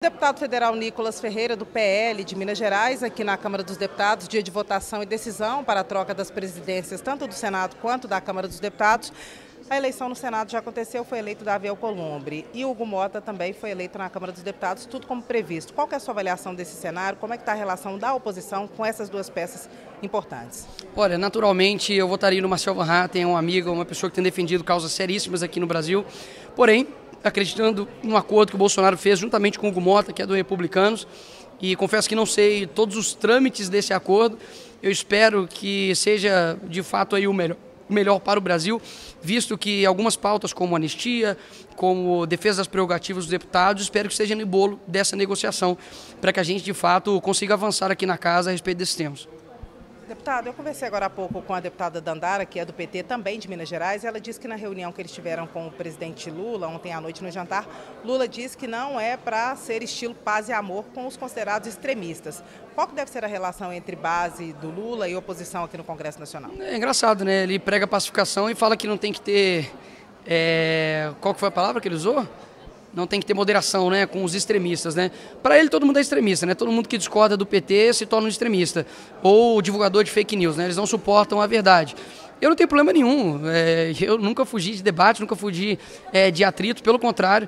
Deputado federal Nicolas Ferreira, do PL de Minas Gerais, aqui na Câmara dos Deputados, dia de votação e decisão para a troca das presidências, tanto do Senado quanto da Câmara dos Deputados. A eleição no Senado já aconteceu, foi eleito Davi Alcolumbre e Hugo Mota também foi eleito na Câmara dos Deputados, tudo como previsto. Qual que é a sua avaliação desse cenário? Como é que está a relação da oposição com essas duas peças importantes? Olha, naturalmente eu votaria no Marcel Van Hatten, um amigo, uma pessoa que tem defendido causas seríssimas aqui no Brasil, porém, acreditando no acordo que o Bolsonaro fez juntamente com o Hugo Mota, que é do Republicanos, e confesso que não sei todos os trâmites desse acordo. Eu espero que seja de fato aí o melhor para o Brasil, visto que algumas pautas como anistia, como defesa das prerrogativas dos deputados, espero que seja no bolo dessa negociação, para que a gente de fato consiga avançar aqui na casa a respeito desses temas. Deputado, eu conversei agora há pouco com a deputada Dandara, que é do PT, também de Minas Gerais. Ela disse que na reunião que eles tiveram com o presidente Lula, ontem à noite no jantar, Lula disse que não é para ser estilo paz e amor com os considerados extremistas. Qual que deve ser a relação entre base do Lula e oposição aqui no Congresso Nacional? É engraçado, né? Ele prega pacificação e fala que não tem que ter... Qual que foi a palavra que ele usou? Não tem que ter moderação, né, com os extremistas, né? Para ele todo mundo é extremista, né? Todo mundo que discorda do PT se torna um extremista ou divulgador de fake news, né? Eles não suportam a verdade. Eu não tenho problema nenhum. Eu nunca fugi de debate, nunca fugi de atrito. Pelo contrário,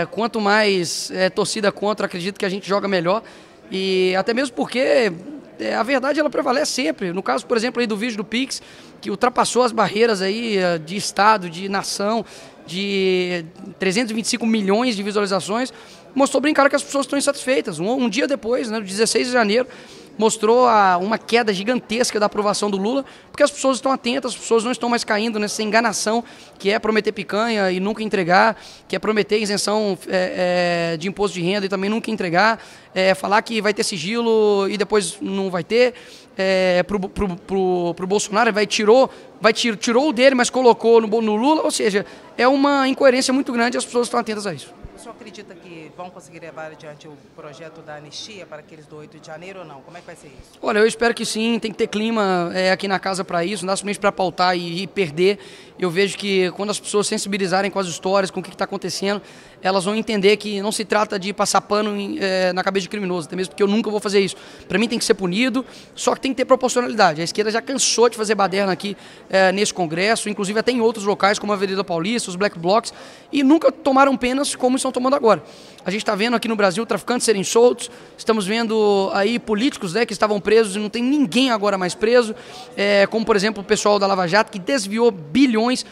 quanto mais torcida contra, acredito que a gente joga melhor. E até mesmo porque a verdade ela prevalece sempre. No caso, por exemplo, aí do vídeo do Pix, que ultrapassou as barreiras aí de Estado, de nação, de 325 milhões de visualizações, mostrou bem claro que as pessoas estão insatisfeitas. Um dia depois, né, no 16 de janeiro, mostrou uma queda gigantesca da aprovação do Lula, porque as pessoas estão atentas, as pessoas não estão mais caindo nessa enganação que é prometer picanha e nunca entregar, que é prometer isenção de imposto de renda e também nunca entregar, falar que vai ter sigilo e depois não vai ter. Pro Bolsonaro, tirou o dele, mas colocou no Lula, ou seja, é uma incoerência muito grande e as pessoas estão atentas a isso. O senhor acredita que vão conseguir levar adiante o projeto da anistia para aqueles do 8 de janeiro ou não? Como é que vai ser isso? Olha, eu espero que sim, tem que ter clima aqui na casa para isso, não dá somente para pautar e perder. Eu vejo que quando as pessoas sensibilizarem com as histórias, com o que está acontecendo, elas vão entender que não se trata de passar pano na cabeça de criminoso, até mesmo porque eu nunca vou fazer isso. Para mim tem que ser punido, só que tem que ter proporcionalidade. A esquerda já cansou de fazer baderna aqui nesse Congresso, inclusive até em outros locais, como a Avenida Paulista, os Black Blocs, e nunca tomaram penas como estão tomando agora. A gente está vendo aqui no Brasil traficantes serem soltos, estamos vendo aí políticos que estavam presos e não tem ninguém agora mais preso, como por exemplo o pessoal da Lava Jato, que desviou bilhões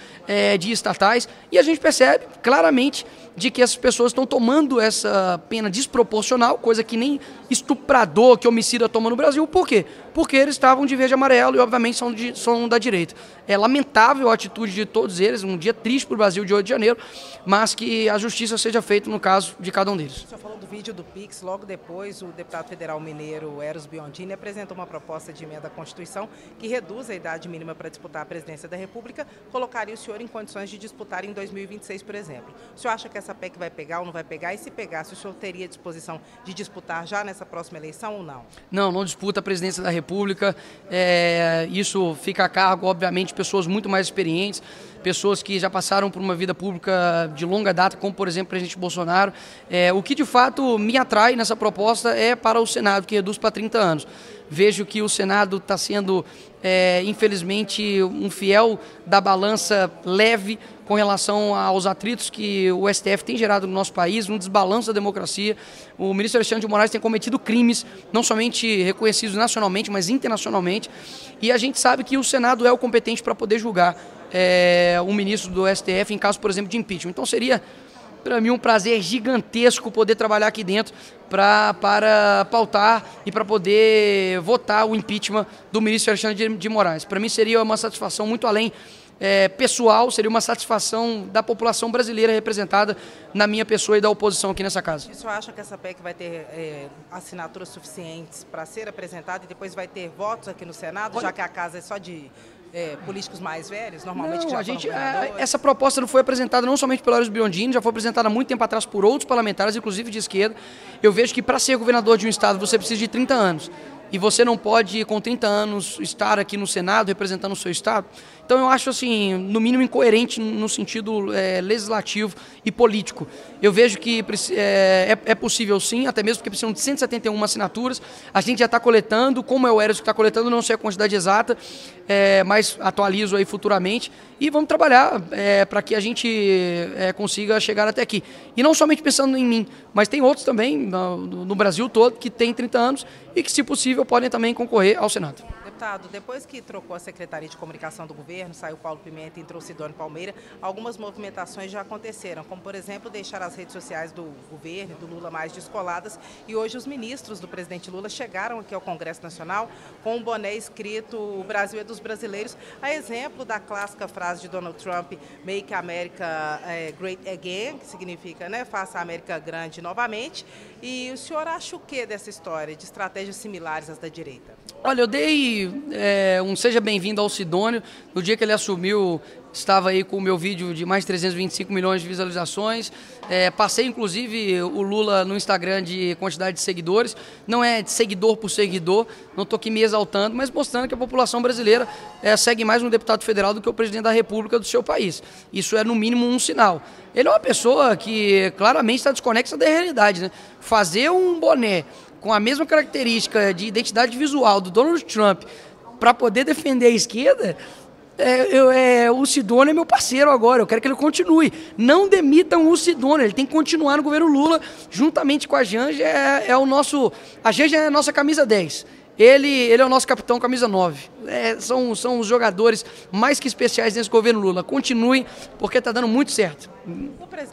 de estatais, e a gente percebe claramente de que essas pessoas estão tomando essa pena desproporcional, coisa que nem estuprador, que homicida toma no Brasil. Por quê? Porque eles estavam de verde e amarelo e obviamente são da direita. É lamentável a atitude de todos eles, um dia triste para o Brasil de 8 de janeiro, mas que a justiça seja feita no caso de cada um deles. O senhor falou do vídeo do Pix, logo depois o deputado federal mineiro Eros Biondini apresentou uma proposta de emenda à Constituição que reduz a idade mínima para disputar a presidência da República, colocaria o senhor em condições de disputar em 2026, por exemplo. O senhor acha que essa PEC vai pegar ou não vai pegar? E se pegasse, o senhor teria disposição de disputar já nessa próxima eleição ou não? Não disputa a presidência da República. Isso fica a cargo, obviamente, de pessoas muito mais experientes, pessoas que já passaram por uma vida pública de longa data, como, por exemplo, o presidente Bolsonaro. O que, de fato, me atrai nessa proposta é para o Senado, que reduz para 30 anos. Vejo que o Senado está sendo, infelizmente, um fiel da balança leve com relação aos atritos que o STF tem gerado no nosso país, um desbalanço da democracia. O ministro Alexandre de Moraes tem cometido crimes, não somente reconhecidos nacionalmente, mas internacionalmente, e a gente sabe que o Senado é o competente para poder julgar um ministro do STF em caso, por exemplo, de impeachment. Então seria, para mim, um prazer gigantesco poder trabalhar aqui dentro para pautar e para poder votar o impeachment do ministro Alexandre de Moraes. Para mim seria uma satisfação muito além pessoal, seria uma satisfação da população brasileira representada na minha pessoa e da oposição aqui nessa casa. O senhor acha que essa PEC vai ter assinaturas suficientes para ser apresentada e depois vai ter votos aqui no Senado, já que a casa é só de políticos mais velhos, normalmente? Não, essa proposta não foi apresentada não somente pelo Eros Biondini, já foi apresentada há muito tempo atrás por outros parlamentares, inclusive de esquerda. Eu vejo que para ser governador de um estado você precisa de 30 anos. e você não pode, com 30 anos, estar aqui no Senado representando o seu estado. Então eu acho, assim, no mínimo incoerente no sentido legislativo e político. Eu vejo que é possível sim, até mesmo porque precisam de 171 assinaturas. A gente já está coletando, como é o Eros que está coletando, não sei a quantidade exata, mas atualizo aí futuramente. E vamos trabalhar para que a gente consiga chegar até aqui. E não somente pensando em mim, mas tem outros também no Brasil todo que têm 30 anos e que, se possível, podem também concorrer ao Senado. Deputado, depois que trocou a Secretaria de Comunicação do governo, saiu Paulo Pimenta e entrou Sidônio Palmeira, algumas movimentações já aconteceram, como, por exemplo, deixar as redes sociais do governo e do Lula mais descoladas, e hoje os ministros do presidente Lula chegaram aqui ao Congresso Nacional com um boné escrito "O Brasil é dos brasileiros", a exemplo da clássica frase de Donald Trump, "Make America Great Again", que significa, né, faça a América grande novamente. E o senhor acha o que dessa história, de estratégias similares às da direita? Olha, eu dei um seja bem-vindo ao Sidônio. No dia que ele assumiu, estava aí com o meu vídeo de mais de 325 milhões de visualizações. Passei, inclusive, o Lula no Instagram de quantidade de seguidores. Não é de seguidor por seguidor, não estou aqui me exaltando, mas mostrando que a população brasileira segue mais um deputado federal do que o presidente da República do seu país. Isso é, no mínimo, um sinal. Ele é uma pessoa que claramente está desconexa da realidade, né? Fazer um boné com a mesma característica de identidade visual do Donald Trump para poder defender a esquerda, o Sidônio é meu parceiro agora, eu quero que ele continue. Não demitam o Sidônio, ele tem que continuar no governo Lula, juntamente com a Janja, a Janja é a nossa camisa 10. Ele é o nosso capitão, camisa 9. São os jogadores mais que especiais nesse governo Lula. Continuem, porque está dando muito certo.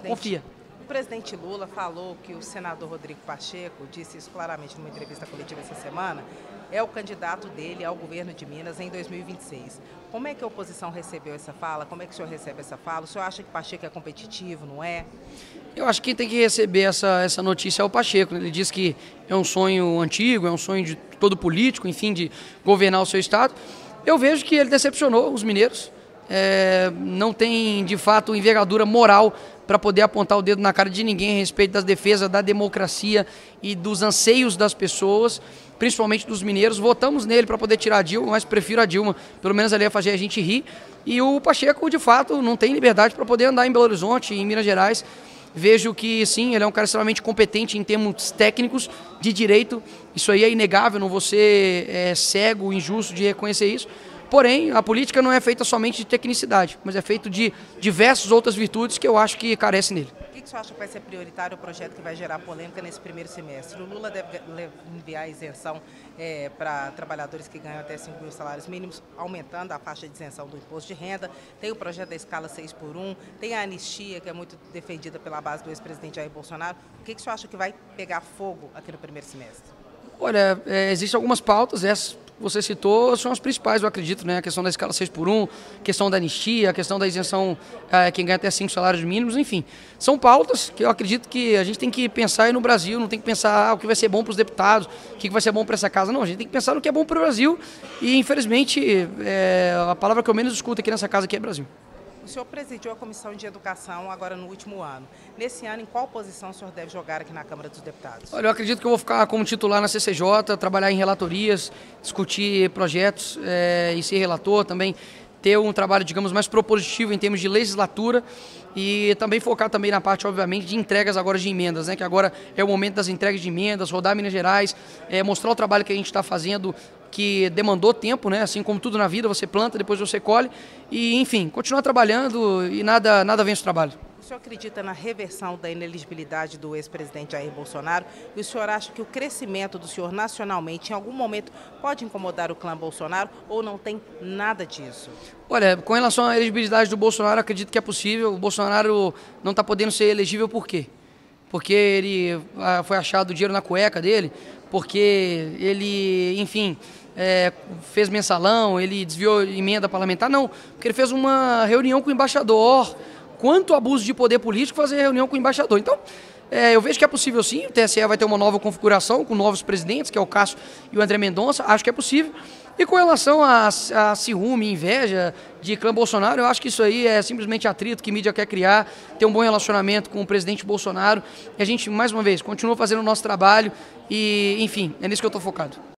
Confia. O presidente Lula falou que o senador Rodrigo Pacheco, disse isso claramente numa entrevista coletiva essa semana, é o candidato dele ao governo de Minas em 2026. Como é que a oposição recebeu essa fala? Como é que o senhor recebe essa fala? O senhor acha que Pacheco é competitivo, não é? Eu acho que quem tem que receber essa notícia é o Pacheco. Ele diz que é um sonho antigo, é um sonho de todo político, enfim, de governar o seu estado. Eu vejo que ele decepcionou os mineiros. Não tem, de fato, envergadura moral para poder apontar o dedo na cara de ninguém a respeito da defesa da democracia e dos anseios das pessoas, principalmente dos mineiros. Votamos nele para poder tirar a Dilma, mas prefiro a Dilma, pelo menos ali ia fazer a gente rir. E o Pacheco, de fato, não tem liberdade para poder andar em Belo Horizonte, em Minas Gerais. Vejo que, sim, ele é um cara extremamente competente em termos técnicos, de direito. Isso aí é inegável, não vou ser cego, injusto de reconhecer isso. Porém, a política não é feita somente de tecnicidade, mas é feita de diversas outras virtudes que eu acho que carecem nele. O que o senhor acha que vai ser prioritário o projeto que vai gerar polêmica nesse primeiro semestre? O Lula deve enviar isenção para trabalhadores que ganham até 5 mil salários mínimos, aumentando a faixa de isenção do imposto de renda. Tem o projeto da escala 6x1, tem a anistia, que é muito defendida pela base do ex-presidente Jair Bolsonaro. O que o senhor acha que vai pegar fogo aqui no primeiro semestre? Olha, existem algumas pautas, essas que você citou são as principais, eu acredito, né? A questão da escala 6x1, a questão da anistia, a questão da isenção, quem ganha até 5 salários mínimos, enfim. São pautas que eu acredito que a gente tem que pensar aí no Brasil, não tem que pensar o que vai ser bom para os deputados, o que vai ser bom para essa casa, não. A gente tem que pensar no que é bom para o Brasil e, infelizmente, a palavra que eu menos escuto aqui nessa casa aqui é Brasil. O senhor presidiu a Comissão de Educação agora no último ano. Nesse ano, em qual posição o senhor deve jogar aqui na Câmara dos Deputados? Olha, eu acredito que eu vou ficar como titular na CCJ, trabalhar em relatorias, discutir projetos e ser relator, também ter um trabalho, digamos, mais propositivo em termos de legislatura e também focar também na parte, obviamente, de entregas agora de emendas, né? Que agora é o momento das entregas de emendas, rodar Minas Gerais, mostrar o trabalho que a gente está fazendo, que demandou tempo, né? Assim como tudo na vida, você planta, depois você colhe e, enfim, continuar trabalhando e nada vence o trabalho. O senhor acredita na reversão da inelegibilidade do ex-presidente Jair Bolsonaro? E o senhor acha que o crescimento do senhor nacionalmente, em algum momento, pode incomodar o clã Bolsonaro ou não tem nada disso? Olha, com relação à elegibilidade do Bolsonaro, acredito que é possível. O Bolsonaro não está podendo ser elegível por quê? Porque ele foi achado dinheiro na cueca dele, porque ele, enfim, fez mensalão, ele desviou emenda parlamentar, não. Porque ele fez uma reunião com o embaixador. Quanto abuso de poder político fazer reunião com o embaixador. Então, eu vejo que é possível sim, o TSE vai ter uma nova configuração com novos presidentes, que é o Cássio e o André Mendonça, acho que é possível. E com relação a ciúme, inveja de clã Bolsonaro, eu acho que isso aí é simplesmente atrito que a mídia quer criar, ter um bom relacionamento com o presidente Bolsonaro. E a gente, mais uma vez, continua fazendo o nosso trabalho e, enfim, é nisso que eu estou focado.